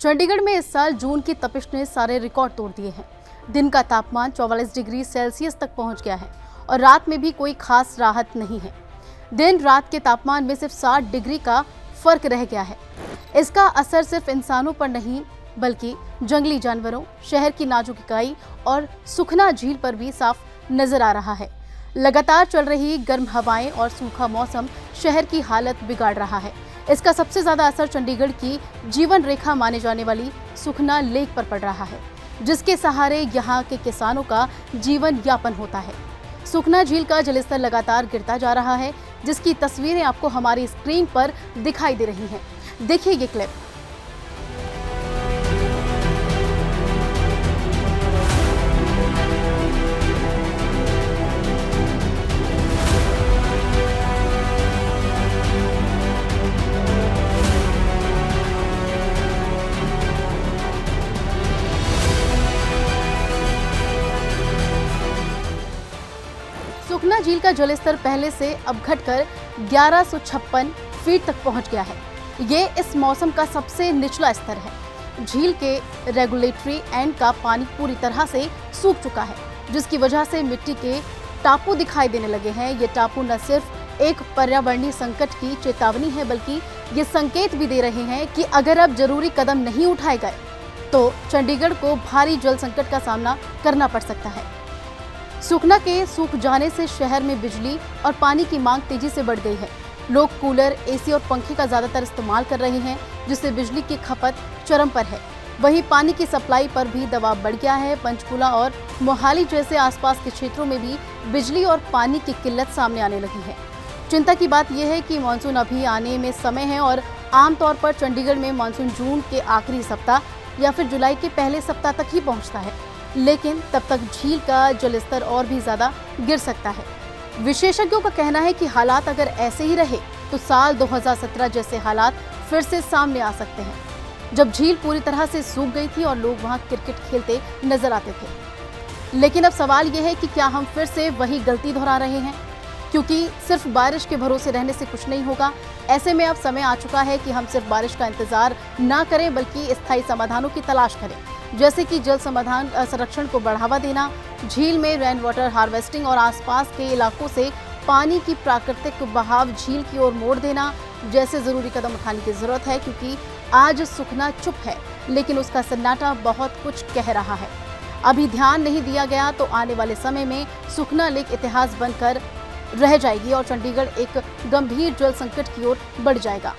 चंडीगढ़ में इस साल जून की तपिश ने सारे रिकॉर्ड तोड़ दिए हैं। दिन का तापमान 44 डिग्री सेल्सियस तक पहुंच गया है और रात में भी कोई खास राहत नहीं है। दिन रात के तापमान में सिर्फ 60 डिग्री का फर्क रह गया है। इसका असर सिर्फ इंसानों पर नहीं बल्कि जंगली जानवरों, शहर की नाजुक इकाई और सुखना झील पर भी साफ नजर आ रहा है। लगातार चल रही गर्म हवाएं और सूखा मौसम शहर की हालत बिगाड़ रहा है। इसका सबसे ज्यादा असर चंडीगढ़ की जीवन रेखा माने जाने वाली सुखना लेक पर पड़ रहा है, जिसके सहारे यहाँ के किसानों का जीवन यापन होता है। सुखना झील का जलस्तर लगातार गिरता जा रहा है, जिसकी तस्वीरें आपको हमारी स्क्रीन पर दिखाई दे रही हैं। देखिए ये क्लिप। सुखना झील का जलस्तर पहले से अब घटकर 1156 फीट तक पहुंच गया है। ये इस मौसम का सबसे निचला स्तर है। झील के रेगुलेटरी एंड का पानी पूरी तरह से सूख चुका है, जिसकी वजह से मिट्टी के टापू दिखाई देने लगे हैं। ये टापू न सिर्फ एक पर्यावरणीय संकट की चेतावनी है, बल्कि ये संकेत भी दे रहे हैं कि अगर अब जरूरी कदम नहीं उठाए गए तो चंडीगढ़ को भारी जल संकट का सामना करना पड़ सकता है। सुखना के सूख जाने से शहर में बिजली और पानी की मांग तेजी से बढ़ गई है। लोग कूलर, एसी और पंखे का ज्यादातर इस्तेमाल कर रहे हैं, जिससे बिजली की खपत चरम पर है। वहीं पानी की सप्लाई पर भी दबाव बढ़ गया है। पंचकूला और मोहाली जैसे आसपास के क्षेत्रों में भी बिजली और पानी की किल्लत सामने आने लगी है। चिंता की बात यह है कि मानसून अभी आने में समय है और आमतौर पर चंडीगढ़ में मानसून जून के आखिरी सप्ताह या फिर जुलाई के पहले सप्ताह तक ही पहुँचता है, लेकिन तब तक झील का जलस्तर और भी ज्यादा गिर सकता है। विशेषज्ञों का कहना है कि हालात अगर ऐसे ही रहे तो साल 2017 जैसे हालात फिर से सामने आ सकते हैं, जब झील पूरी तरह से सूख गई थी और लोग वहां क्रिकेट खेलते नजर आते थे। लेकिन अब सवाल यह है कि क्या हम फिर से वही गलती दोहरा रहे हैं, क्योंकि सिर्फ बारिश के भरोसे रहने से कुछ नहीं होगा। ऐसे में अब समय आ चुका है कि हम सिर्फ बारिश का इंतजार ना करें, बल्कि स्थायी समाधानों की तलाश करें, जैसे कि जल संरक्षण को बढ़ावा देना, झील में रेन वाटर हार्वेस्टिंग और आसपास के इलाकों से पानी की प्राकृतिक बहाव झील की ओर मोड़ देना जैसे जरूरी कदम उठाने की जरूरत है। क्योंकि आज सुखना चुप है, लेकिन उसका सन्नाटा बहुत कुछ कह रहा है। अभी ध्यान नहीं दिया गया तो आने वाले समय में सुखना लेक इतिहास बनकर रह जाएगी और चंडीगढ़ एक गंभीर जल संकट की ओर बढ़ जाएगा।